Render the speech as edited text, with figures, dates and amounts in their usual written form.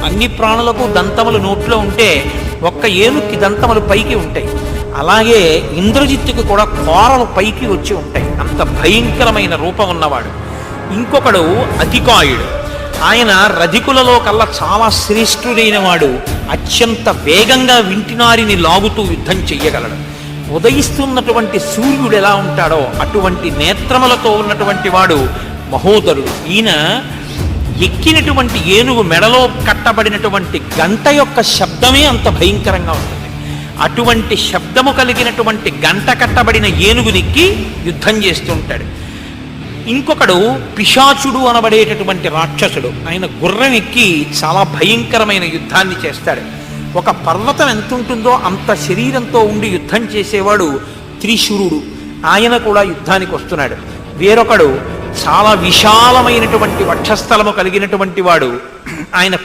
అన్ని ప్రాణులకు దంతములు నోట్లో ఉంటే ఒక్క ఏనుక్కి దంతములు పైకి ఉంటాయి. అలాగే ఇంద్రజిత్తుకు కూడా కోరలు పైకి వచ్చి ఉంటాయి. అంత భయంకరమైన రూపం ఉన్నవాడు. ఇంకొకడు అతికాయుడు. ఆయన రధికులలో కల్లా చాలా శ్రేష్ఠుడైన వాడు. అత్యంత వేగంగా వింటినారిని లాగుతూ యుద్ధం చెయ్యగలడు. ఉదయిస్తున్నటువంటి సూర్యుడు ఎలా ఉంటాడో అటువంటి నేత్రములతో ఉన్నటువంటి వాడు మహోదరుడు. ఈయన ఎక్కినటువంటి ఏనుగు మెడలో కట్టబడినటువంటి గంట యొక్క శబ్దమే అంత భయంకరంగా ఉంటుంది. అటువంటి శబ్దము కలిగినటువంటి గంట కట్టబడిన ఏనుగునికి యుద్ధం చేస్తూ ఉంటాడు. ఇంకొకడు పిశాచుడు అనబడేటటువంటి రాక్షసుడు. ఆయన గుర్రం ఎక్కి చాలా భయంకరమైన యుద్ధాన్ని చేస్తాడు. ఒక పర్వతం ఎంత ఉంటుందో అంత శరీరంతో ఉండి యుద్ధం చేసేవాడు త్రిశూరుడు. ఆయన కూడా యుద్ధానికి వస్తున్నాడు. వేరొకడు చాలా విశాలమైనటువంటి వక్షస్థలము కలిగినటువంటి వాడు. ఆయన